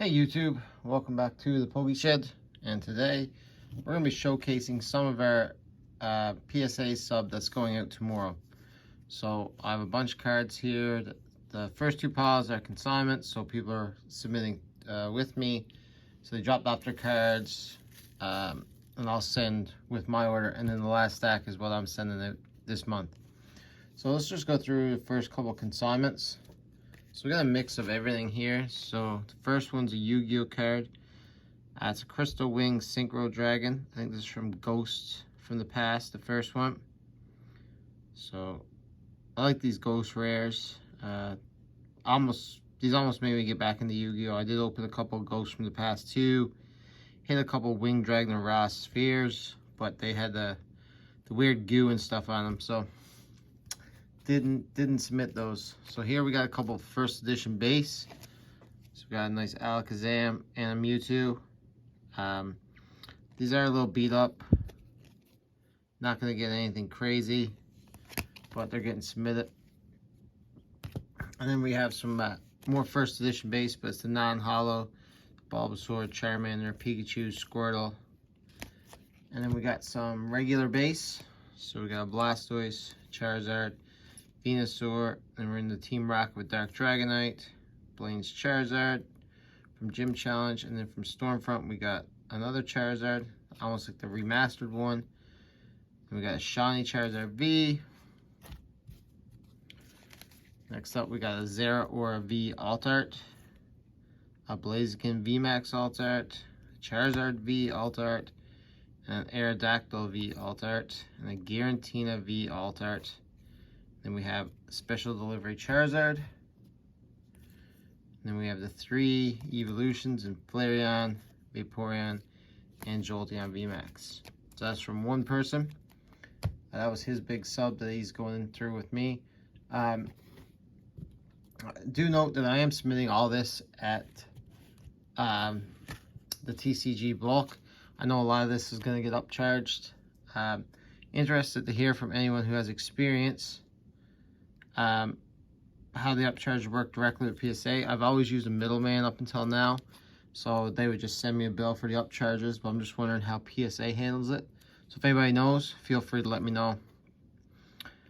Hey YouTube, welcome back to the Poke Shed, and today we're going to be showcasing some of our PSA sub that's going out tomorrow. So I have a bunch of cards here. The first two piles are consignments, so people are submitting with me. So they dropped off their cards, and I'll send with my order, and then the last stack is what I'm sending out this month. So let's just go through the first couple consignments. So we got a mix of everything here. So the first one's a Yu-Gi-Oh card. It's a Crystal Wing Synchro Dragon. I think this is from Ghost from the past, the first one. So I like these Ghost rares. These almost made me get back into Yu-Gi-Oh. I did open a couple of Ghosts from the past too. Hit a couple Wing Dragon and Raw Spheres, but they had the weird goo and stuff on them, so didn't submit those. So here we got a couple first edition base. So we got a nice Alakazam and a Mewtwo. These are a little beat up. Not gonna get anything crazy, but they're getting submitted. And then we have some more first edition base, but it's the non-hollow Bulbasaur, Charmander, Pikachu, Squirtle. And then we got some regular base. So we got Blastoise, Charizard, Venusaur, and we're in the Team Rocket with Dark Dragonite, Blaine's Charizard from Gym Challenge, and then from Stormfront we got another Charizard, almost like the remastered one. And we got a shiny Charizard V. Next up we got a Zeraora V Alt Art, a Blaziken VMAX Alt Art, Charizard V Alt Art, and an Aerodactyl V Alt Art, and a Giratina V Alt Art. Then we have Special Delivery Charizard. Then we have the three evolutions in Flareon, Vaporeon, and Jolteon VMAX. So that's from one person. That was his big sub that he's going through with me. Do note that I am submitting all this at the TCG bulk. I know a lot of this is going to get upcharged. Interested to hear from anyone who has experience how the upcharge work directly with PSA. I've always used a middleman up until now, so they would just send me a bill for the upcharges, but I'm just wondering how PSA handles it. So if anybody knows, feel free to let me know.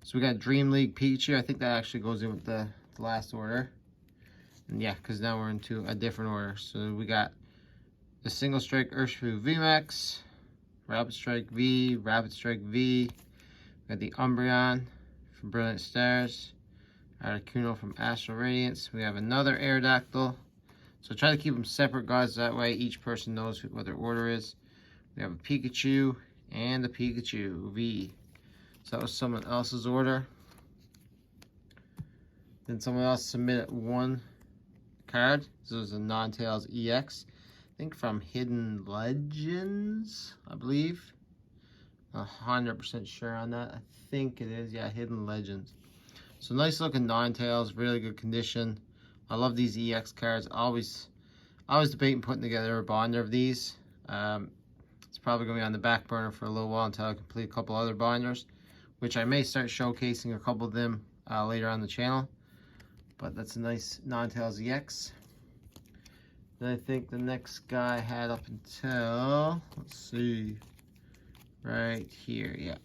So we got Dream League Pikachu. I think that actually goes in with the last order. And yeah, because now we're into a different order. So we got the Single Strike Urshifu VMAX, Rapid Strike V, Rapid Strike V. We got the Umbreon from Brilliant Stars, Articuno from Astral Radiance. We have another Aerodactyl. So try to keep them separate, guys. That way each person knows what their order is. We have a Pikachu and a Pikachu V. So that was someone else's order. Then someone else submitted one card. This was a Ninetales EX. I think from Hidden Legends, I believe. 100% sure on that. I think it is, yeah, Hidden Legends. So nice looking Ninetales, really good condition. I love these EX cards. I was debating putting together a binder of these. It's probably going to be on the back burner for a little while until I complete a couple other binders, which I may start showcasing a couple of them later on the channel. But that's a nice Ninetales EX. Then I think the next guy had up until, let's see, right here, yeah.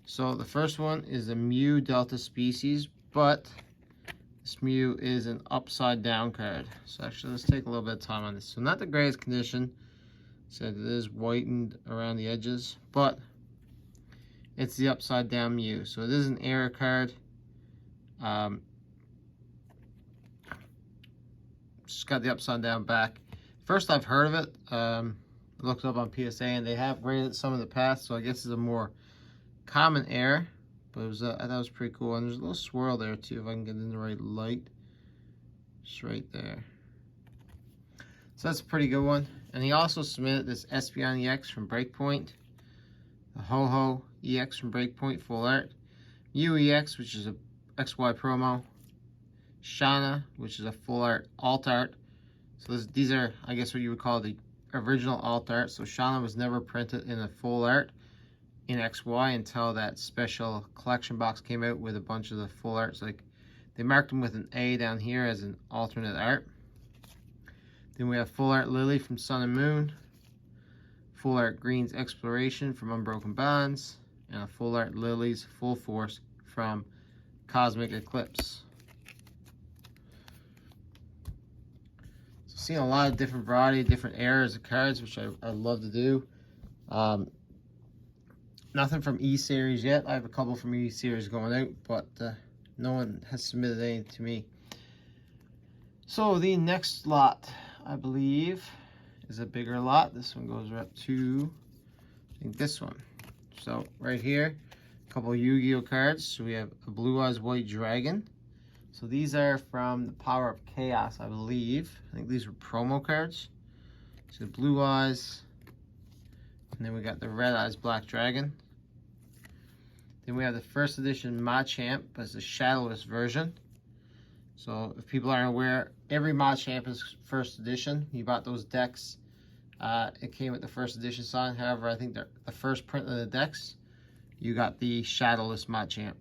So the first one is a Mew Delta Species, but this Mew is an upside down card. So actually let's take a little bit of time on this. So not the greatest condition. So it is whitened around the edges, but it's the upside down Mew. So it is an error card. Just got the upside down back. First I've heard of it. I looked up on PSA and they have graded some in the past, so I guess it's a more common error, but it was I thought it was pretty cool. And there's a little swirl there too, if I can get in the right light. Just right there. So that's a pretty good one. And he also submitted this Espeon EX from Breakpoint, the Ho-Ho EX from Breakpoint Full Art, Mew EX, which is a XY promo, Shauna, which is a Full Art Alt Art. So these are, I guess, what you would call the original Alt Art. So Shauna was never printed in a Full Art in XY until that special collection box came out with a bunch of the Full Arts. Like, they marked them with an A down here as an alternate art. Then we have Full Art Lily from Sun and Moon, Full Art Green's Exploration from Unbroken Bonds, and a Full Art Lily's Full Force from Cosmic Eclipse. So seeing a lot of different variety, different eras of cards, which I love to do. Nothing from E-Series yet. I have a couple from E-Series going out, but no one has submitted any to me. So the next lot, I believe, is a bigger lot. This one goes up to, I think, this one. So right here, a couple of Yu-Gi-Oh cards. So we have a Blue Eyes White Dragon. So these are from the Power of Chaos, I believe. I think these were promo cards. So Blue Eyes, and then we got the Red Eyes Black Dragon. Then we have the first edition Machamp as the shadowless version. So if people aren't aware, every Machamp is first edition. You bought those decks. It came with the first edition sign. However, I think the first print of the decks, you got the shadowless Machamp.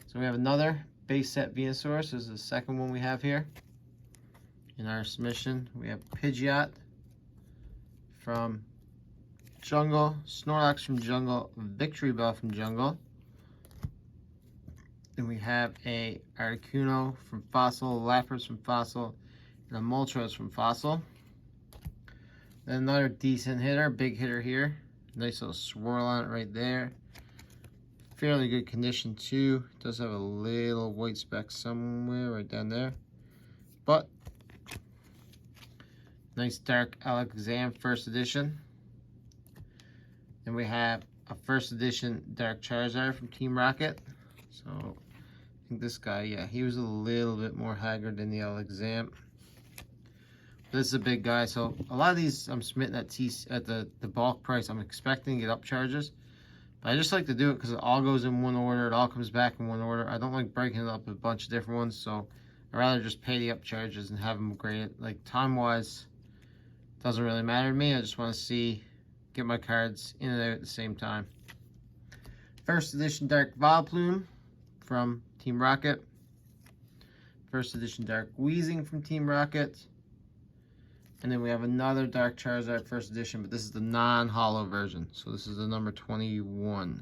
So we have another base set Venusaur. This is the second one we have here in our submission. We have Pidgeot from Jungle, Snorlax from Jungle, Victory Bell from Jungle. Then we have a Articuno from Fossil, Lapras from Fossil, and a Moltres from Fossil. Then another decent hitter, big hitter here. Nice little swirl on it right there. Fairly good condition too. It does have a little white speck somewhere right down there. But nice dark Alakazam first edition. Then we have a first edition Dark Charizard from Team Rocket. So I think this guy, yeah, he was a little bit more haggard than the Alakazam. This is a big guy, so a lot of these I'm submitting at the bulk price. I'm expecting to get upcharges, but I just like to do it because it all goes in one order. It all comes back in one order. I don't like breaking it up a bunch of different ones, so I'd rather just pay the upcharges and have them graded. Like time-wise, doesn't really matter to me. I just want to get my cards in and out at the same time. First edition Dark Vileplume from Team Rocket. First edition Dark Weezing from Team Rocket. And then we have another Dark Charizard first edition, but this is the non-holo version. So this is the number 21.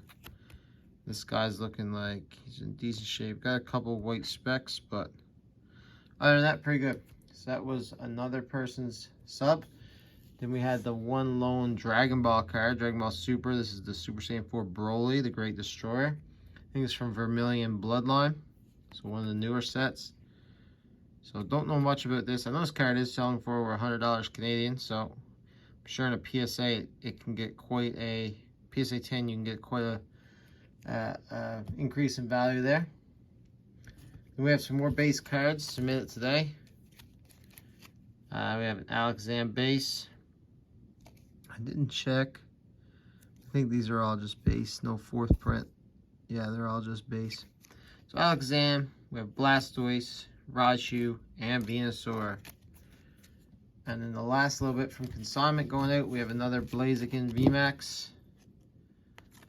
This guy's looking like he's in decent shape. Got a couple white specks, but other than that, pretty good. So that was another person's sub. Then we had the one lone Dragon Ball card, Dragon Ball Super. This is the Super Saiyan 4 Broly, the Great Destroyer. I think it's from Vermilion Bloodline. So one of the newer sets. So don't know much about this. I know this card is selling for over $100 Canadian. So I'm sure in a PSA, it can get quite a, PSA 10, you can get quite a increase in value there. Then we have some more base cards submitted today. We have an Alakazam base. I didn't check. I think these are all just base, no fourth print. Yeah, they're all just base. So Alakazam, we have Blastoise, Raichu, and Venusaur. And then the last little bit from consignment going out, we have another Blaziken VMAX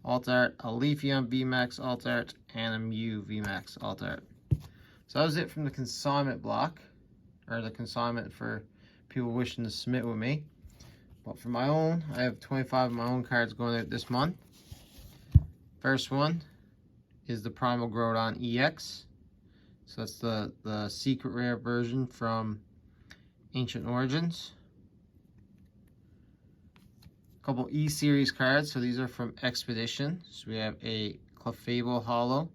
Alt Art, a Leafeon VMAX Alt Art, and a Mew VMAX Alt Art. So that was it from the consignment block, or the consignment for people wishing to submit with me. But for my own, I have 25 of my own cards going out this month. First one is the Primal Groudon EX. So that's the secret rare version from Ancient Origins. A couple E-Series cards. So these are from Expedition. So we have a Clefable Holo.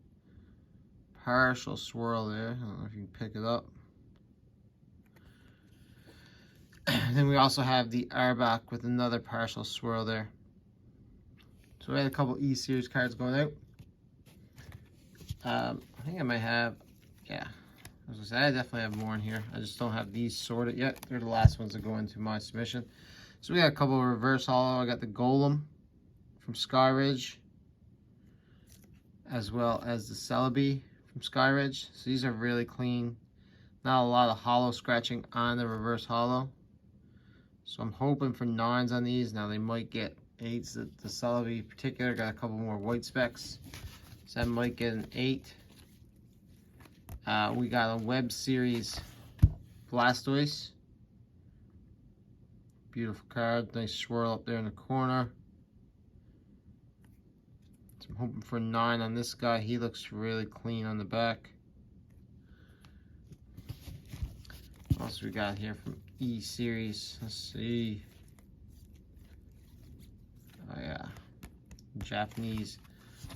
Partial swirl there. I don't know if you can pick it up. Then we also have the Arbok with another partial swirl there. So we had a couple E-Series cards going out. I think I might have, yeah, I was gonna say I definitely have more in here. I just don't have these sorted yet. They're the last ones that go into my submission. So we got a couple of reverse holo. I got the Golem from Skyridge, as well as the Celebi from Skyridge. So these are really clean. Not a lot of holo scratching on the reverse holo. So I'm hoping for 9s on these. Now they might get 8s. The Celebi in particular got a couple more white specks. So I might get an 8. We got a Web Series Blastoise. Beautiful card. Nice swirl up there in the corner. So I'm hoping for 9 on this guy. He looks really clean on the back. What else we got here from E series? Let's see. Oh yeah, Japanese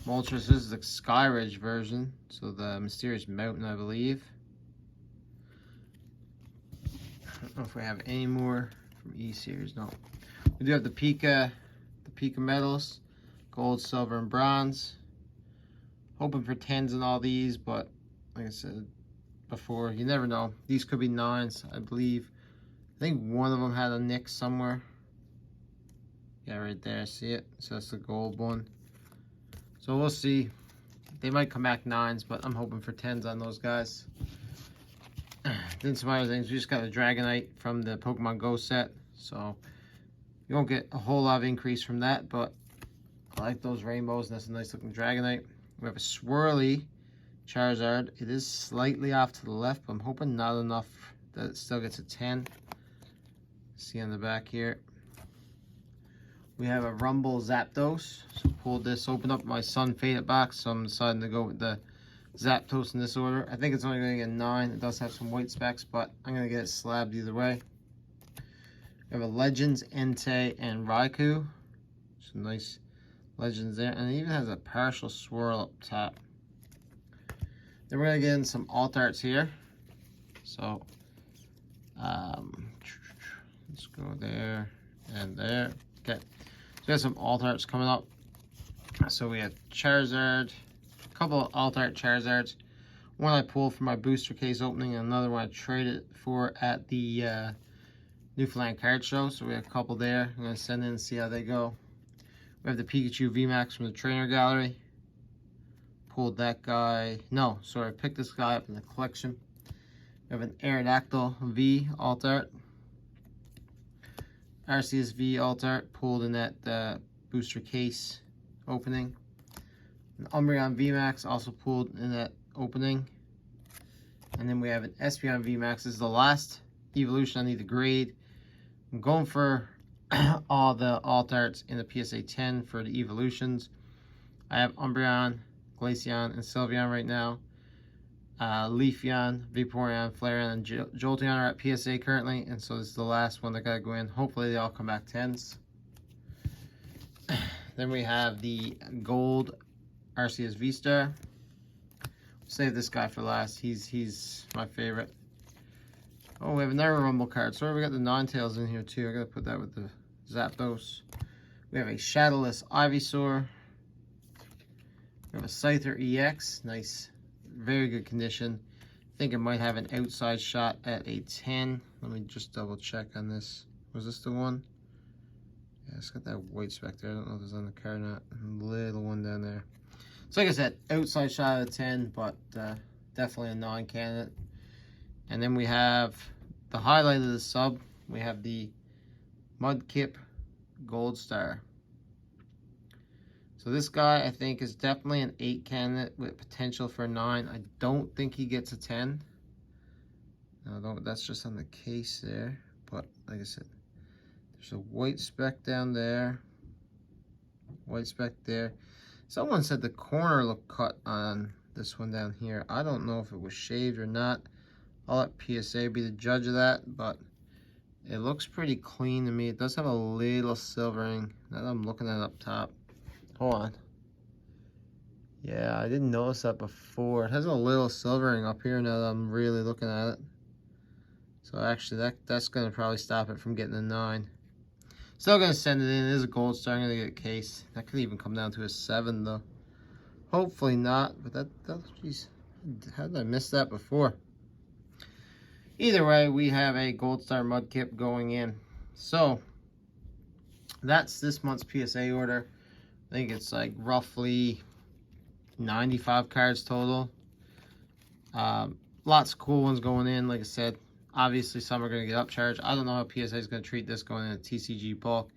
Moltres. This is the Skyridge version, so the Mysterious Mountain, I believe. I don't know if we have any more from E series. No, we do have the Pika medals, gold, silver, and bronze. Hoping for 10s in all these, but like I said before, you never know. These could be 9s, I believe. I think one of them had a nick somewhere. Yeah, right there, see it? So that's the gold one. So we'll see. They might come back 9s, but I'm hoping for 10s on those guys. Then some other things. We just got a Dragonite from the Pokemon Go set. So you won't get a whole lot of increase from that, but I like those rainbows, and that's a nice looking Dragonite. We have a swirly Charizard. It is slightly off to the left, but I'm hoping not enough that it still gets a 10. See on the back here. We have a Rumble Zapdos. So pulled this, opened up my Sun Faded box, so I'm deciding to go with the Zapdos in this order. I think it's only going to get 9. It does have some white specks, but I'm going to get it slabbed either way. We have a Legends, Entei, and Raikou. Some nice Legends there. And it even has a partial swirl up top. Then we're going to get in some alt arts here. So, let's go there and there. Okay. So we have some alt arts coming up. So we have Charizard, a couple of alt art Charizards. One I pulled for my booster case opening, and another one I traded for at the Newfoundland card show. So we have a couple there. I'm going to send in and see how they go. We have the Pikachu VMAX from the trainer gallery. Pulled that guy. No, sorry, I picked this guy up in the collection. We have an Aerodactyl V alt art. RCSV alt art pulled in that booster case opening. An Umbreon VMAX also pulled in that opening. And then we have an Espeon VMAX. This is the last evolution I need to grade. I'm going for all the alt arts in the PSA 10 for the evolutions. I have Umbreon, Glaceon, and Sylveon right now. Leafeon, Vaporeon, Flareon, and Jolteon are at PSA currently, and so this is the last one that got to go in. Hopefully they all come back 10s. Then we have the gold Arceus V-Star. Save this guy for last. He's my favorite. Oh, we have another Rumble card. Sorry, we got the Ninetales in here too. I gotta put that with the Zapdos. We have a Shadowless Ivysaur. We have a Scyther EX. Nice. Very good condition. I think it might have an outside shot at a 10. Let me just double check on this. Was this the one? Yeah, it's got that white speck there. I don't know if it's on the card or not. A little one down there. So like I said, outside shot at a 10, but definitely a non-candidate. And then we have the highlight of the sub. We have the Mudkip Goldstar. So this guy, I think, is definitely an 8 candidate with potential for a 9. I don't think he gets a 10. No, that's just on the case there. But like I said, there's a white speck down there. White speck there. Someone said the corner looked cut on this one down here. I don't know if it was shaved or not. I'll let PSA be the judge of that, but it looks pretty clean to me. It does have a little silvering. Now that I'm looking at it up top. Hold on. Yeah, I didn't notice that before. It has a little silvering up here now that I'm really looking at it. So actually, that's going to probably stop it from getting a 9. Still going to send it in. It is a gold star. I'm going to get a case. That could even come down to a 7, though. Hopefully not, but geez, how did I miss that before? Either way, we have a Gold Star Mudkip going in. So, that's this month's PSA order. I think it's like roughly 95 cards total. Lots of cool ones going in. Like I said, obviously some are going to get upcharged. I don't know how PSA is going to treat this going in at TCG bulk.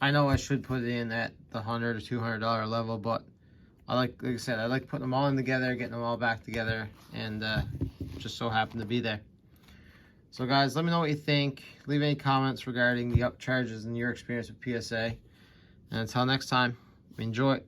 I know I should put it in at the $100 or $200 level, but like I said, I like putting them all in together, getting them all back together, and just so happen to be there. So guys, let me know what you think. Leave any comments regarding the upcharges and your experience with PSA. And until next time, enjoy.